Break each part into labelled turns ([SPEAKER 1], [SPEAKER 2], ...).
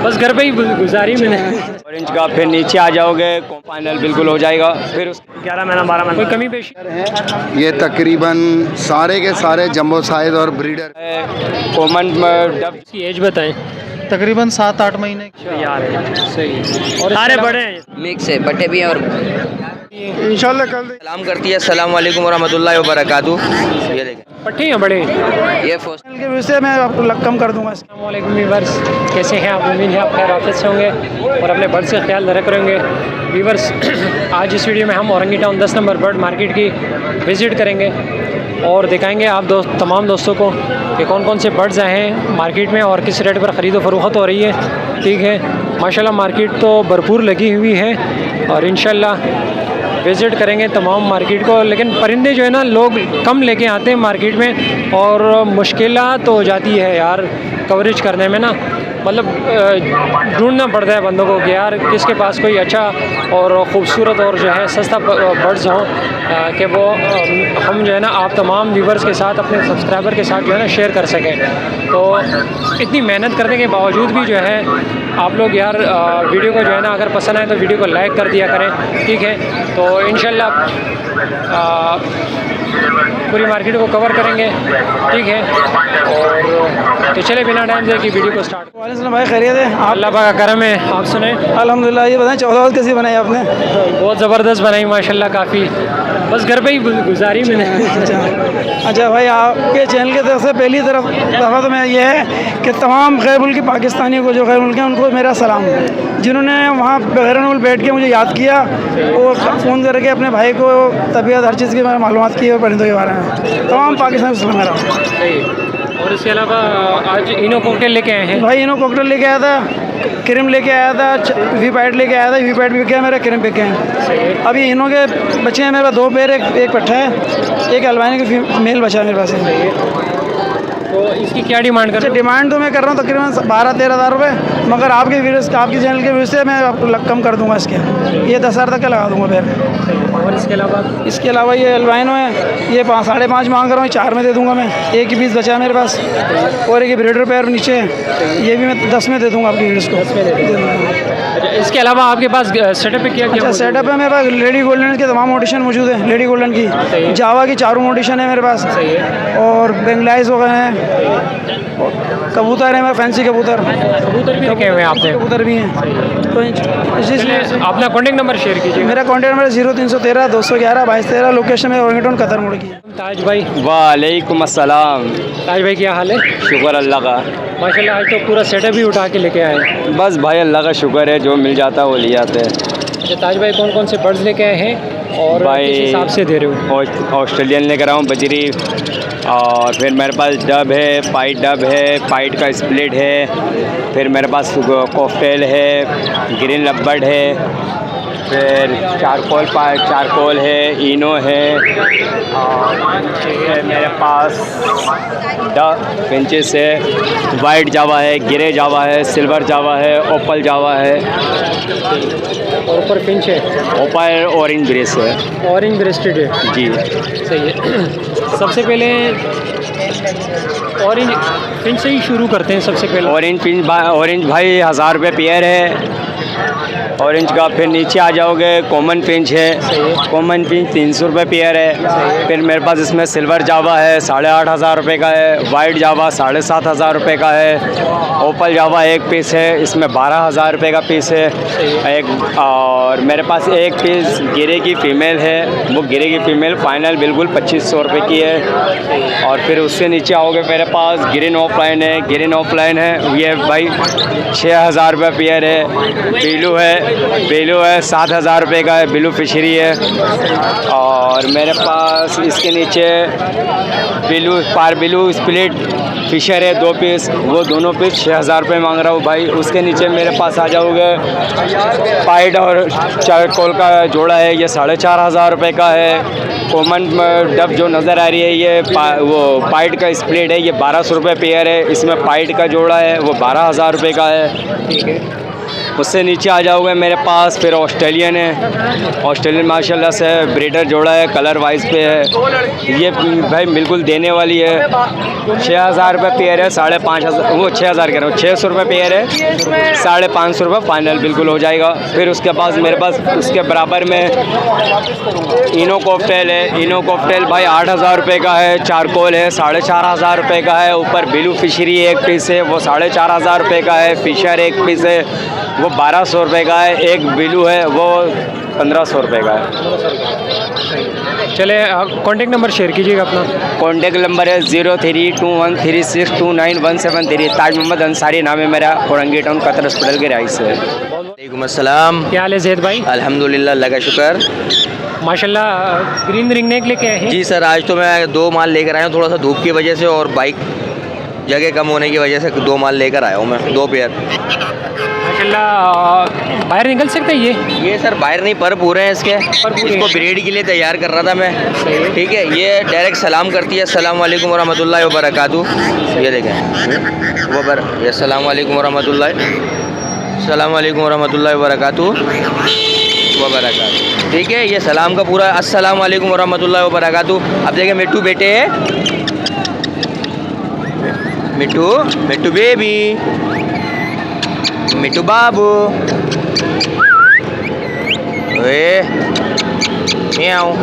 [SPEAKER 1] बस घर पे ही गुजारी मैंने।
[SPEAKER 2] ऑरेंज का फिर नीचे आ जाओगे फाइनल बिल्कुल हो जाएगा। फिर
[SPEAKER 1] 11 महीना 12 महीना कोई कमी पेशी
[SPEAKER 3] ये तकरीबन सारे के सारे जंबो साइज और ब्रीडर
[SPEAKER 2] कॉमन डब
[SPEAKER 1] की एज बताएं।
[SPEAKER 4] तकरीबन 7-8 महीने
[SPEAKER 1] यार सही और सारे बड़े हैं।
[SPEAKER 5] मिक्स है, बटे भी हैं और
[SPEAKER 3] इंशाल्लाह कल
[SPEAKER 5] सलाम करती है। अस्सलाम वालेकुम वरहमतुल्लाहि वबरकातुहू। ये देखें,
[SPEAKER 1] पट्टे हैं बड़े।
[SPEAKER 5] ये फर्स्ट
[SPEAKER 4] के विषय में आपको कम कर दूंगा।
[SPEAKER 1] अस्सलामुअलैकुम व्यूवर्स, कैसे हैं आप? उम्मीद है आप खैर ऑफिस से होंगे और अपने बर्ड से ख्याल रख रहे होंगे। व्यूवर्स आज इस वीडियो में हम Orangi town 10 number bird market की विज़िट करेंगे और दिखाएंगे आप तमाम दोस्तों को कि कौन कौन से बर्ड्स आए हैं मार्केट में और किस रेट पर ख़रीदो फरोख्त हो रही है। ठीक है, माशाल्लाह मार्केट तो भरपूर लगी हुई है और इंशाल्लाह विज़िट करेंगे तमाम मार्केट को। लेकिन परिंदे जो है ना लोग कम लेके आते हैं मार्केट में और मुश्किलात हो जाती है यार कवरेज करने में ना, मतलब ढूंढना पड़ता है बंदों को कि यार किसके पास कोई अच्छा और ख़ूबसूरत और जो है सस्ता बर्ड्स हों कि वो हम जो है ना आप तमाम व्यूवर्स के साथ अपने सब्सक्राइबर के साथ जो है ना शेयर कर सकें। तो इतनी मेहनत करने के बावजूद भी जो है आप लोग यार वीडियो को जो है ना अगर पसंद आए तो वीडियो को लाइक कर दिया करें। ठीक है, तो इंशाल्लाह पूरी मार्केट को कवर करेंगे। ठीक है, और तो चले बिना टाइम से कि वीडियो को स्टार्ट।
[SPEAKER 4] वालेकुम भाई, खैरियत है?
[SPEAKER 1] अल्लाह पाक का करम है, आप सुने?
[SPEAKER 4] अल्हम्दुलिल्लाह। ये बताएं 14 कैसी बनाई आपने?
[SPEAKER 1] बहुत ज़बरदस्त बनाई माशाल्लाह, काफ़ी बस घर पे ही गुजारी मैंने।
[SPEAKER 4] अच्छा भाई, आपके चैनल की तरफ से पहली दफ़ा तो मैं ये है कि तमाम गैर मुल्की पाकिस्तानियों को जो गैर मुल्क हैं उनको मेरा सलाम, जिन्होंने वहाँ बगैर मुल्क बैठ के मुझे याद किया और फ़ोन करके अपने भाई को तबीयत हर चीज़ की मालूमात की और परिंदों के बारे में। तमाम पाकिस्तान से मेरा।
[SPEAKER 1] और इसके अलावा आज इनो कॉकटेल लेके आए हैं
[SPEAKER 4] भाई। इनो कॉकटेल लेके आया था, क्रीम लेके आया था, वी पैड लेके आया था। वी पैड भी क्या मेरा क्रीम पे क्या है। अभी इनों के बच्चे हैं मेरे पास 2 पेयर, एक पट्ठा है, एक अल्बानी का मेल बचा है मेरे पास।
[SPEAKER 1] तो इसकी क्या डिमांड कर रहे हो?
[SPEAKER 4] डिमांड तो मैं कर रहा हूँ तकरीबन 12-13 हज़ार रुपये, मगर आपके चैनल के व्यू से मैं आपको कम कर दूँगा। इसके ये 10 हज़ार तक का लगा दूँगा फिर।
[SPEAKER 1] और इसके अलावा
[SPEAKER 4] ये अल्बाइनो है, ये 5.5 मांग रहा हूँ, 4 में दे दूँगा मैं। एक ही पीस बचा है मेरे पास और एक ब्रीडर पैर नीचे है, ये भी मैं 10 में दे दूँगा आपकी वीडियोज़ को।
[SPEAKER 1] अच्छा, इसके अलावा आपके पास सेटअप पे क्या
[SPEAKER 4] अच्छा सेटअप है मेरे पास? लेडी गोल्डन के तमाम मोडिशन मौजूद है। लेडी गोल्डन की, जावा की 4 मोडिशन है मेरे पास और बेंगलाइज हो गए हैं, कबूतर है मेरे फैंसी कबूतर
[SPEAKER 1] भी रखे हुए हैं आपने?
[SPEAKER 4] कबूतर भी हैं। तो इसलिए
[SPEAKER 1] अपना कॉन्टेक्ट नंबर शेयर कीजिए।
[SPEAKER 4] मेरा कॉन्टैक्ट नंबर 0313 211 2213। लोकेशन में औरंगी टाउन कतर मोड़ की।
[SPEAKER 1] ताज भाई
[SPEAKER 2] वालेकुम अस्सलाम।
[SPEAKER 1] ताज भाई क्या हाल है?
[SPEAKER 2] शुक्र अल्लाह का,
[SPEAKER 1] माशाल्लाह आज तो पूरा सेटअप ही उठा के लेके आए।
[SPEAKER 2] बस भाई अल्लाह का शुक्र है, जो मिल जाता है वो ले जाते हैं।
[SPEAKER 1] अच्छा ताज भाई, कौन कौन से बर्ड्स लेके आए हैं और
[SPEAKER 2] भाई
[SPEAKER 1] किस हिसाब से दे रहे हो?
[SPEAKER 2] ऑस्ट्रेलियन लेकर आऊँ बजरी, और फिर मेरे पास डब है, पाइट डब है, पाइट का स्प्लिट है, फिर मेरे पास कॉकटेल है, ग्रीन लबर्ड है, फिर चारकोल है, इनो है, और मेरे पास फिंचेस है, वाइट जावा है, ग्रे जावा है, सिल्वर जावा है, ओपल जावा है
[SPEAKER 1] और ऊपर फिंच है,
[SPEAKER 2] ओपल ऑरेंज ब्रेस है,
[SPEAKER 1] ऑरेंज ब्रेस्टेड है
[SPEAKER 2] जी
[SPEAKER 1] सही है। सबसे पहले ऑरेंज फिंच से ही शुरू करते हैं। सबसे पहले
[SPEAKER 2] ऑरेंज भाई 1000 रुपये पेयर है ऑरेंज का। फिर नीचे आ जाओगे कॉमन फिंच है, कॉमन फिंच 300 रुपये पेयर है। फिर मेरे पास इसमें सिल्वर जावा है 8,500 रुपये का है, वाइट जावा 7,500 रुपये का है, ओपल जावा एक पीस है, इसमें 12,000 रुपये का पीस है एक। और मेरे पास एक पीस गिरे की फ़ीमेल है, वो गिरे की फ़ीमेल फ़ाइनल बिल्कुल 2500 रुपये की है। और फिर उससे नीचे आओगे मेरे पास ग्रीन ऑफलाइन है, ग्रीन ऑफलाइन है ये भाई 6,000 रुपये पेयर है। बेलू है 7,000 रुपये का है, बिलू फिशरी है। और मेरे पास इसके नीचे बिलू स्प्लिट फिशर है 2 पीस, वो दोनों पीस 6,000 रुपये मांग रहा हूँ भाई। उसके नीचे मेरे पास आ जाओगे पाइट और चारकोल का जोड़ा है, ये 4,500 रुपये का है। कॉमन डब जो नज़र आ रही है ये वो पाइट का स्प्लिट है, ये 1200 रुपये पेयर है। इसमें पाइट का जोड़ा है वो 12,000 रुपये का है। ठीक है, उससे नीचे आ जाओगे मेरे पास फिर ऑस्ट्रेलियन है। ऑस्ट्रेलियन माशाल्लाह से ब्रीडर जोड़ा है, कलर वाइज पे है। ये भाई बिल्कुल देने वाली है। 6,000 रुपये पेयर है, 5,500 वो 6,000 कह रहा हूँ, 600 रुपये पेयर है, 550 रुपये फाइनल बिल्कुल हो जाएगा। फिर उसके पास मेरे पास उसके बराबर में इनो कॉकटेल है। इनो कॉकटेल भाई 8,000 रुपये का है। चारकोल है 4,500 रुपये का है। ऊपर ब्लू फिशरी एक पीस है वो 4,500 रुपये का है। फिशर एक पीस है वो 1,200 रुपये का है। एक ब्लू है वो 1,500 रुपये का है।
[SPEAKER 1] चले कॉन्टेक्ट नंबर शेयर कीजिएगा अपना।
[SPEAKER 2] कॉन्टेक्ट नंबर है 0321362917 ताज मोहम्मद अंसारी नाम है मेरा, औरंगी टाउन कतर हॉस्पिटल के राइस है।
[SPEAKER 5] वालेकुम अस्सलाम।
[SPEAKER 1] क्या हाल है जैद भाई?
[SPEAKER 5] अल्हम्दुलिल्लाह, अल्लाह का शुक्र।
[SPEAKER 1] माशाल्लाह ग्रीन रिंग नेक लेके आए हैं।
[SPEAKER 5] जी सर, आज तो मैं 2 माल लेकर आया हूँ, थोड़ा सा धूप की वजह से और बाइक जगह कम होने की वजह से 2 माल लेकर आया हूँ मैं, 2 पेयर।
[SPEAKER 1] माशाल्लाह बाहर निकल सकते हैं
[SPEAKER 5] ये सर बाहर नहीं, पर पूरे हैं इसके।
[SPEAKER 1] पूरे
[SPEAKER 5] इसको
[SPEAKER 1] हैं।
[SPEAKER 5] ब्रीड के लिए तैयार कर रहा था मैं। ठीक है, ये डायरेक्ट सलाम करती है, अस्सलाम वालेकुम वरहमतुल्लाहि वबरकातुहू। ये देखें वो ये अस्सलाम वालेकुम वरहमतुल्लाहि वबरकातुहू। ठीक है, ये सलाम का पूरा अस्सलाम वालेकुम वरहमतुल्लाहि वबरकातुहू। अब देखें मिट्टू बेटे है, मिट्टू मिट्टू बेबी, मिट्टू बाबू, म्याऊं,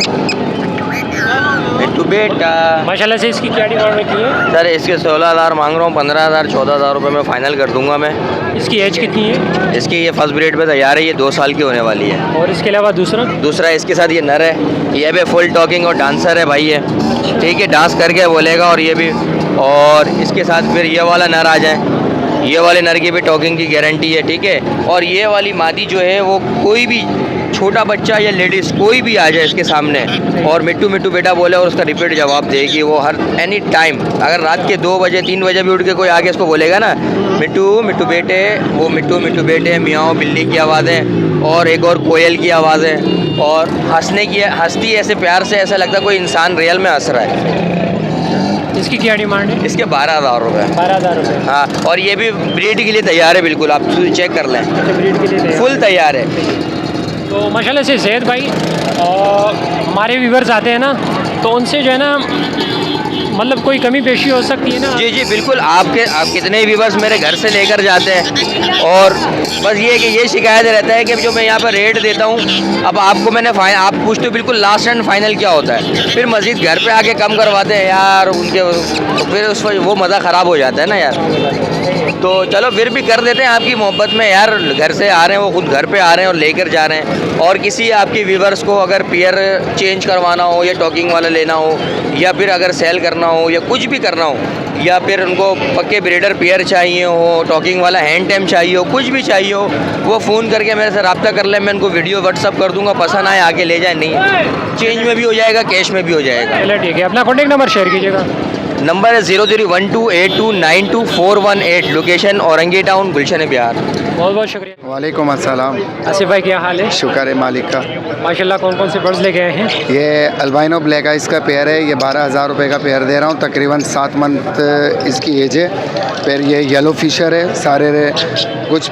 [SPEAKER 5] मिट्टू बेटा।
[SPEAKER 1] माशाल्लाह से इसकी क्या डिमांड रखी है?
[SPEAKER 5] सर इसके 16,000 मांग रहा हूँ, 15,000 14,000 रुपये में फ़ाइनल कर दूंगा मैं।
[SPEAKER 1] इसकी एज कितनी है?
[SPEAKER 5] इसकी ये फर्स्ट ब्रीड पे तैयार है, ये 2 साल की होने वाली है।
[SPEAKER 1] और इसके अलावा दूसरा
[SPEAKER 5] इसके साथ ये नर है, ये भी फुल टॉकिंग और डांसर है भाई ये। ठीक है, डांस करके बोलेगा और ये भी। और इसके साथ फिर ये वाला नर आ जाए, ये वाले नर की भी टॉकिंग की गारंटी है। ठीक है, और ये वाली मादी जो है वो कोई भी छोटा बच्चा या लेडीज़ कोई भी आ जाए इसके सामने और मिट्टू मिट्टू बेटा बोले और उसका रिपीट जवाब देगी वो हर एनी टाइम। अगर रात के 2 बजे 3 बजे भी उठ के कोई आके इसको बोलेगा ना मिट्टू मिट्टू बेटे, वो मिट्टू मिट्टू बेटे, मियाँ बिल्ली की आवाज़ें और एक और कोयल की आवाज़ें और हंसती ऐसे प्यार से, ऐसा लगता है कोई इंसान रियल में हंस रहा है।
[SPEAKER 1] इसकी क्या डिमांड है?
[SPEAKER 5] इसके 12,000 रुपये।
[SPEAKER 1] 12,000 रुपये।
[SPEAKER 5] हाँ, और ये भी ब्रीड के लिए तैयार है बिल्कुल, आप चेक कर लें,
[SPEAKER 1] ब्रीड के लिए
[SPEAKER 5] फुल तैयार है।
[SPEAKER 1] तो माशाल्लाह से जैद भाई हमारे व्यूवर्स आते हैं ना, तो उनसे जो है ना मतलब कोई कमी पेशी हो सकती है ना?
[SPEAKER 5] जी जी बिल्कुल, आप कितने व्यूवर्स मेरे घर से लेकर जाते हैं और बस ये कि ये शिकायत रहता है कि जो मैं यहाँ पर रेट देता हूँ, अब आपको मैंने आप पूछते हो बिल्कुल लास्ट एंड फाइनल क्या होता है, फिर मज़ीद घर पे आके कम करवाते हैं यार उनके, तो फिर उस पर वो मज़ा ख़राब हो जाता है ना यार। तो चलो फिर भी कर देते हैं आपकी मोहब्बत में यार, घर से आ रहे हैं वो खुद घर पे आ रहे हैं और लेकर जा रहे हैं। और किसी आपकी व्यूवर्स को अगर पेयर चेंज करवाना हो या टॉकिंग वाला लेना हो या फिर अगर सेल करना हो या कुछ भी करना हो या फिर उनको पक्के ब्रीडर पेयर चाहिए हो, टॉकिंग वाला हैंड टैम चाहिए हो, कुछ भी चाहिए हो, वो फ़ोन करके मेरे से रब्ता कर ले, मैं उनको वीडियो व्हाट्सअप कर दूंगा, पसंद आए आके ले जाए, नहीं चेंज में भी हो जाएगा, कैश में भी हो जाएगा।
[SPEAKER 1] चलो ठीक है, अपना कॉन्टेक्ट नंबर शेयर कीजिएगा।
[SPEAKER 5] नंबर है 001282922418, लोकेशन औरंगी टाउन, गुलशन बिहार।
[SPEAKER 1] बहुत बहुत शुक्रिया।
[SPEAKER 3] वालेकुम अस्सलाम।
[SPEAKER 1] आसिफ भाई क्या हाल है?
[SPEAKER 3] शुक्र है मालिक का।
[SPEAKER 1] माशाल्लाह कौन कौन से बर्ड्स लेके आए हैं?
[SPEAKER 3] ये अल्बाइनो ब्लैक आइस का पेयर है, ये 12,000 रुपये का पेयर दे रहा हूँ, तकरीबन 7 मंथ इसकी एज है। फिर ये येलो फिशर है, सारे कुछ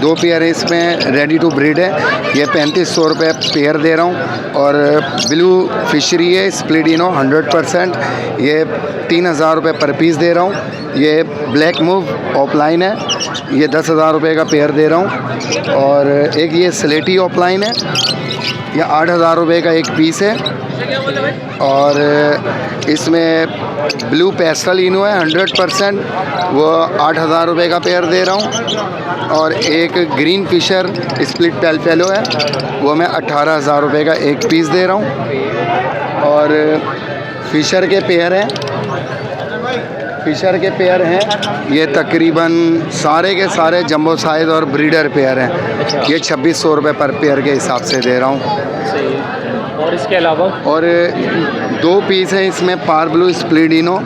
[SPEAKER 3] 2 पेयर है इसमें, रेडी टू ब्रीड है, ये 3500 रुपये पेयर दे रहा हूँ। और ब्लू फिशरी है, स्प्लिडिनो 100%, ये 3,000 रुपये पर पीस दे रहा हूँ। ये ब्लैक मूव ऑफलाइन है, ये 10,000 रुपये का पेयर दे रहा हूँ। और एक ये स्लेटी ऑफलाइन है, ये 8,000 रुपये का एक पीस है। और इसमें ब्लू पेस्टल इनो है 100%, वो 8,000 रुपये का पेयर दे रहा हूँ। और एक green fisher split pale fellow है, वो मैं 18,000 रुपये का एक पीस दे रहा हूँ। और फिशर के पेयर हैं, ये तकरीबन सारे के सारे जंबो साइज़ और ब्रीडर पेयर हैं, ये 2600 रुपये पर पेयर के हिसाब से दे रहा हूँ।
[SPEAKER 1] और और इसके अलावा
[SPEAKER 3] और 2 पीस हैं इसमें पार ब्लू स्प्लिडिनो,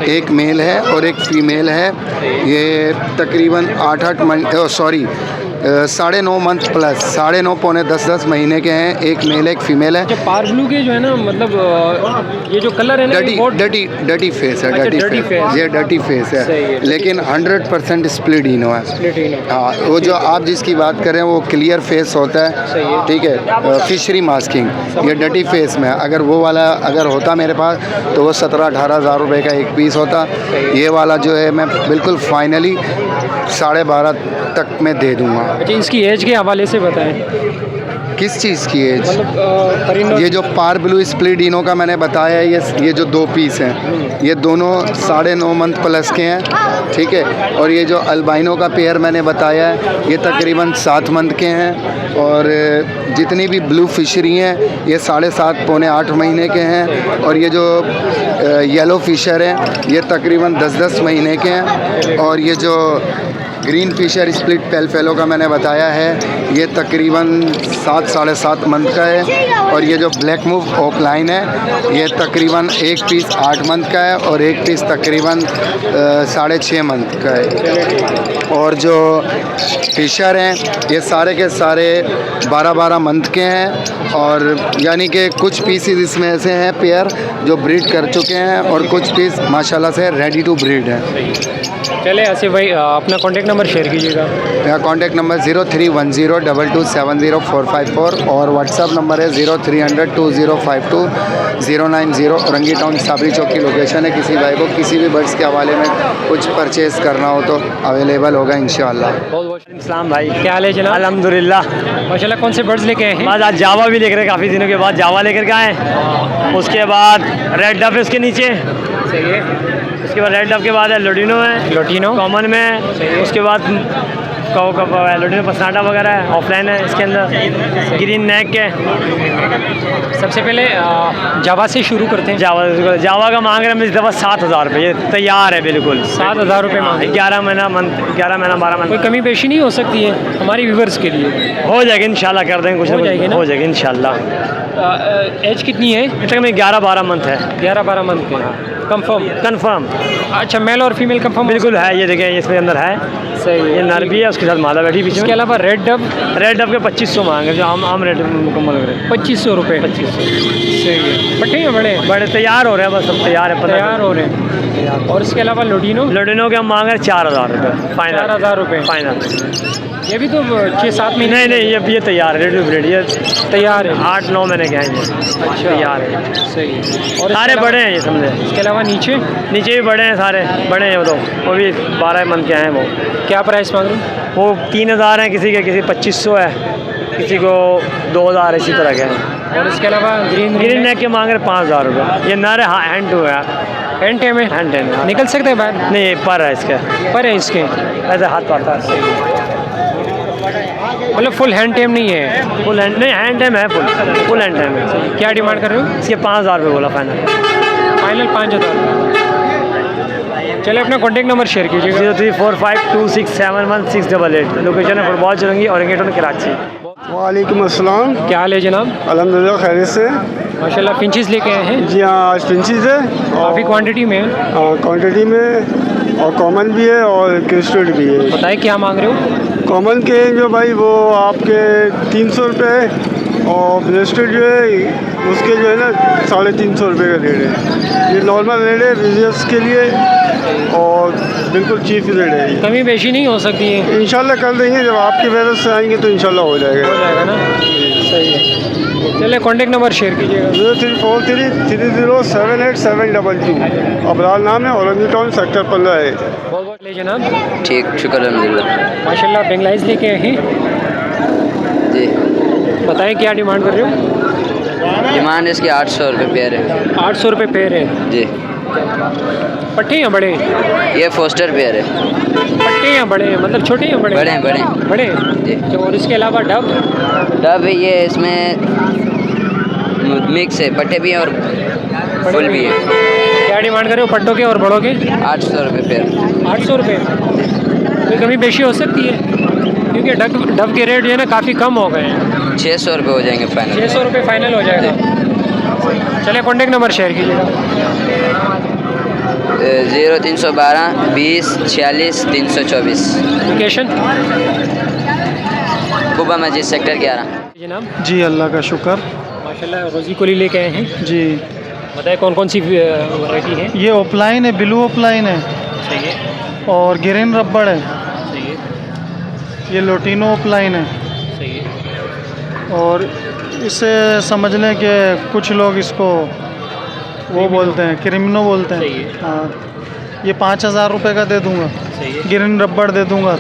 [SPEAKER 3] एक मेल है और एक फीमेल है। ये तकरीबन 9.5 मंथ प्लस 9.5 पौने 10 महीने के हैं। एक मेल एक फीमेल है।
[SPEAKER 1] जो पार ब्लू के जो है ना, मतलब ये जो कलर है ना, ये बहुत
[SPEAKER 3] डटी फेस है।
[SPEAKER 1] अच्छा, dirty face।
[SPEAKER 3] ये डटी फेस
[SPEAKER 1] सही है।
[SPEAKER 3] है, लेकिन 100% स्प्लिडिनो है।
[SPEAKER 1] स्प्लिटिनो।
[SPEAKER 3] हाँ, वो जो आप जिसकी बात कर रहे हैं वो क्लियर फेस होता है।
[SPEAKER 1] सही है।
[SPEAKER 3] ठीक है, फिशरी मास्किंग। ये डटी फेस में है। अगर वो वाला अगर होता मेरे पास तो वो 17-18 हज़ार रुपये का एक पीस होता। ये वाला जो है मैं बिल्कुल फाइनली 12.5 तक में दे दूँगा।
[SPEAKER 1] अच्छा, इसकी एज के हवाले से बताएं,
[SPEAKER 3] किस चीज़ की एज?
[SPEAKER 1] मतलब परिंदों
[SPEAKER 3] ये जो पार ब्लू स्प्लिडिनो का मैंने बताया है, ये जो 2 पीस हैं, ये दोनों 9.5 मंथ प्लस के हैं। ठीक है, और ये जो अल्बाइनो का पेयर मैंने बताया है, ये तकरीबन 7 मंथ के हैं। और जितनी भी ब्लू फिशरी हैं ये 7.5 पौने 8 महीने के हैं। और ये जो येलो फिशर हैं ये तकरीबन 10-10 महीने के हैं। और ये जो green fisher split pale fellow का मैंने बताया है, ये तकरीबन 7-7.5 मंथ का है। और ये जो ब्लैक मूव ऑकलाइन है, ये तकरीबन एक पीस 8 मंथ का है और एक पीस तकरीबन 6.5 मंथ का है। और जो फिशर हैं ये सारे के सारे 12-12 मंथ के हैं। और यानी कि कुछ पीसीज इसमें से हैं पेयर जो ब्रीड कर चुके हैं और कुछ पीस माशाल्लाह से रेडी टू ब्रीड है।
[SPEAKER 1] चले आसिफ भाई, अपना कॉन्टेक्ट नंबर शेयर कीजिएगा।
[SPEAKER 3] मेरा कॉन्टैक्ट नंबर 0310227054 और व्हाट्सअप नंबर है 03002052-090। औरंगी टाउन साबरी चौक की लोकेशन है। किसी भाई को किसी भी बर्ड्स के हवाले में कुछ परचेज़ करना हो तो अवेलेबल होगा इंशाल्लाह।
[SPEAKER 1] बहुत बहुत
[SPEAKER 2] इस्लाम भाई,
[SPEAKER 1] क्या हाल है जनाब?
[SPEAKER 2] अल्हम्दुलिल्लाह।
[SPEAKER 1] माशाल्लाह, कौन से बर्ड्स लेके आए हैं?
[SPEAKER 2] बाद आज जावा भी लेकर काफ़ी दिनों के बाद जावा लेकर के आए। उसके बाद रेड डफ है उसके नीचे।
[SPEAKER 1] सही है।
[SPEAKER 2] उसके बाद रेड डफ के बाद है लोडिनो है,
[SPEAKER 1] लोटिनो।
[SPEAKER 2] कॉमन में है। उसके बाद लोडिनो पसनाटा वगैरह है, ऑफलाइन है इसके अंदर। ग्रीन नेक है।
[SPEAKER 1] सबसे पहले जावा से शुरू करते हैं।
[SPEAKER 2] जावा का मांग रहे हैं इस दफ़ा 7,000 रुपये। ये तैयार है बिल्कुल।
[SPEAKER 1] 7,000 रुपये मांग।
[SPEAKER 2] 11 महीना 12 महीना
[SPEAKER 1] कोई कमी पेशी नहीं हो सकती है हमारी व्यूवर्स के लिए?
[SPEAKER 2] हो जाएगी इंशाल्लाह, कर देंगे कुछ
[SPEAKER 1] हो जाएगी ना?
[SPEAKER 2] हो जाएगी इंशाल्लाह।
[SPEAKER 1] एज कितनी है?
[SPEAKER 2] तक में 11-12 मंथ है।
[SPEAKER 1] 11-12 मंथ के। कंफर्म? अच्छा, मेल और फीमेल कंफर्म?
[SPEAKER 2] बिल्कुल है। ये देखें इसमें अंदर है।
[SPEAKER 1] सही है।
[SPEAKER 2] ये नर भी है, उसके साथ मादा बैठी पीछे।
[SPEAKER 1] इसके अलावा रेड डब
[SPEAKER 2] के 2500 मांगे, जो आम रेट मुकम्मल हो रहे हैं।
[SPEAKER 1] 2500 रुपये।
[SPEAKER 2] 2500।
[SPEAKER 1] सही है। बट्टे हैं बड़े
[SPEAKER 2] तैयार हो रहे हैं, बस सब तैयार है।
[SPEAKER 1] तैयार हो रहे हैं। और इसके अलावा लोडिनो
[SPEAKER 2] के हम मांग रहे हैं 4,000 रुपये फाइनल।
[SPEAKER 1] 4,000 रुपये
[SPEAKER 2] फाइनल।
[SPEAKER 1] ये भी तो 6-7 महीने?
[SPEAKER 2] नहीं, ये तैयार है, रेडी टू ब्रीड। ये
[SPEAKER 1] तैयार है।
[SPEAKER 2] 8-9 महीने के हैं ये।
[SPEAKER 1] अच्छा,
[SPEAKER 2] तैयार है।
[SPEAKER 1] सही है। और
[SPEAKER 2] सारे बड़े हैं ये समझे।
[SPEAKER 1] इसके अलावा नीचे
[SPEAKER 2] भी बड़े हैं, सारे बड़े हैं। वो भी 12 मंथ के हैं। वो
[SPEAKER 1] क्या प्राइस मांग रहे हैं?
[SPEAKER 2] वो 3,000 हैं किसी के, किसी 2500 है, किसी को 2,000 इसी तरह के हैं।
[SPEAKER 1] और इसके अलावा ग्रीन
[SPEAKER 2] नेक के मांग रहे 5,000 रुपये। ये नर है, हैंड टू है।
[SPEAKER 1] हैंड टेम है?
[SPEAKER 2] हैंड टेम
[SPEAKER 1] निकल सकते हैं बाहर?
[SPEAKER 2] नहीं, पर है इसके।
[SPEAKER 1] पर है इसके?
[SPEAKER 2] ऐसे हाथ पाता है।
[SPEAKER 1] मतलब फुल हैंड टेम नहीं है?
[SPEAKER 2] फुल हैंड नहीं, हैंड टाइम है। फुल हैंड टाइम है।
[SPEAKER 1] क्या डिमांड कर रहे हो?
[SPEAKER 2] इसके 5,000 रुपये बोला फाइनल।
[SPEAKER 1] 5,000। चलिए अपना कॉन्टेक्ट नंबर शेयर कीजिएगा।
[SPEAKER 2] 034526711688। लोकेशन है फुटबॉल चलेंगी औरंगी टाउन कराची।
[SPEAKER 6] वालेकुम अस्सलाम।
[SPEAKER 1] क्या हाल है जनाब?
[SPEAKER 6] अल्हम्दुलिल्लाह खैरियत से।
[SPEAKER 1] माशाल्लाह, फिंचेस लेके आए हैं?
[SPEAKER 6] जी हाँ, आज फिंचीज है
[SPEAKER 1] काफ़ी क्वांटिटी में है।
[SPEAKER 6] क्वांटिटी में, और कॉमन भी है और क्रिस्टल भी है।
[SPEAKER 1] बताइए क्या मांग रहे हो?
[SPEAKER 6] कॉमन के जो भाई वो आपके 300 रुपये है, और ब्रेस्टेड जो है उसके जो है ना 350 रुपये का रेट है। ये नॉर्मल रेट है विजिटर्स के लिए और बिल्कुल चीप रेट है।
[SPEAKER 1] कमी बेशी नहीं हो सकती है?
[SPEAKER 6] इंशाल्लाह कर देंगे, जब आपकी वजह से आएंगे तो इंशाल्लाह हो जाएगा।
[SPEAKER 1] हो जाएगा ना? सही है। चलिए कॉन्टेक्ट नंबर शेयर कीजिएगा।
[SPEAKER 6] 0343307872। अबरार नाम है, औरंगी टाउन सेक्टर 15 है।
[SPEAKER 1] बहुत बहुत ले जनाब।
[SPEAKER 5] ठीक, शुक्र अल्हम्दुलिल्लाह।
[SPEAKER 1] माशाल्लाह, बेंगलाइज लेके आए हैं।
[SPEAKER 5] जी,
[SPEAKER 1] बताएं क्या डिमांड कर रहे हो?
[SPEAKER 5] डिमांड इसकी 800 रुपये पेयर है।
[SPEAKER 1] 800 रुपये पेयर है।
[SPEAKER 5] जी,
[SPEAKER 1] पट्टे या बड़े?
[SPEAKER 5] ये फोस्टर पेयर है।
[SPEAKER 1] पट्टे या बड़े हैं, मतलब छोटे या बड़े?
[SPEAKER 5] बड़े हैं।
[SPEAKER 1] बड़े?
[SPEAKER 5] जी।
[SPEAKER 1] तो और इसके अलावा डब?
[SPEAKER 5] डब ये इसमें मिक्स है, पट्टे भी हैं और फुल भी है।
[SPEAKER 1] क्या डिमांड कर रहे हो पट्टों के और बड़ों के?
[SPEAKER 5] 800 रुपये पेयर।
[SPEAKER 1] 800 रुपये। कोई कमी पेशी हो सकती है? क्योंकि डब के रेट जो है ना काफ़ी कम हो गए हैं।
[SPEAKER 5] 600 रुपये हो जाएंगे फाइनल।
[SPEAKER 1] 600 रुपये फाइनल हो जाएगा। चलिए कॉन्टेक्ट नंबर शेयर कीजिएगा।
[SPEAKER 5] 0312 20 46 324।
[SPEAKER 1] लोकेशन
[SPEAKER 5] कुबा मस्जिद सेक्टर 11।
[SPEAKER 1] जनाब
[SPEAKER 4] जी अल्लाह का शुक्र।
[SPEAKER 1] माशाल्लाह रोज़ी कोली लेके आए हैं।
[SPEAKER 4] जी
[SPEAKER 1] बताए कौन कौन सी वैरायटी है?
[SPEAKER 4] ये ऑफलाइन है, ब्लू ऑफलाइन है
[SPEAKER 1] सही है,
[SPEAKER 4] और ग्रीन रबड़ है।
[SPEAKER 1] सही है,
[SPEAKER 4] ये लोटिनो ऑफलाइन है।
[SPEAKER 1] सही है।
[SPEAKER 4] और इसे समझ लें कि कुछ लोग इसको वो बोलते हैं, क्रिमिनो बोलते
[SPEAKER 1] सही
[SPEAKER 4] हैं।
[SPEAKER 1] है।
[SPEAKER 4] हाँ, ये 5,000 रुपये का दे दूँगा।
[SPEAKER 1] सही है,
[SPEAKER 4] ग्रीन रबड़ दे दूँगा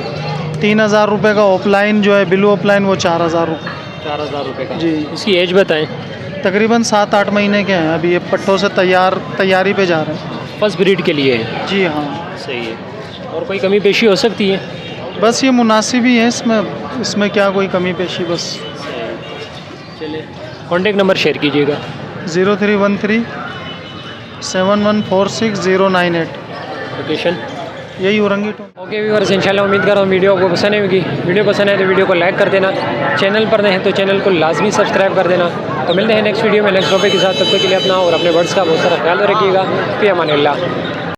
[SPEAKER 4] 3,000 रुपये का। ऑफलाइन जो है ब्लू ऑफलाइन वो 4,000 रुपये।
[SPEAKER 1] 4000 रुपये का।
[SPEAKER 4] जी।
[SPEAKER 1] इसकी एज बताएं।
[SPEAKER 4] तकरीबन 7-8 महीने के हैं अभी, ये पट्टों से तैयारी पे जा रहे हैं।
[SPEAKER 1] फर्स्ट ब्रीड के लिए है।
[SPEAKER 4] जी हाँ,
[SPEAKER 1] सही है। और कोई कमी पेशी हो सकती है?
[SPEAKER 4] बस ये मुनासिब ही है, इसमें क्या कोई कमी पेशी। बस
[SPEAKER 1] चलिए कॉन्टेक्ट नंबर शेयर कीजिएगा।
[SPEAKER 4] 0313 7146
[SPEAKER 1] लोकेशन
[SPEAKER 4] यही औरंगी टोन।
[SPEAKER 1] ओके व्यूअर्स, इंशाल्लाह उम्मीद कर रहा हूँ वीडियो आपको पसंद आएगी। वीडियो पसंद आए तो वीडियो को लाइक कर देना, चैनल पर नए हैं तो चैनल को लाजमी सब्सक्राइब कर देना। तो मिलते हैं नेक्स्ट वीडियो में नेक्स्ट टॉपिक के साथ। तब तक के लिए अपना और अपने बर्ड्स का बहुत सारा ख्याल रखिएगा। फ़ी अमान अल्लाह।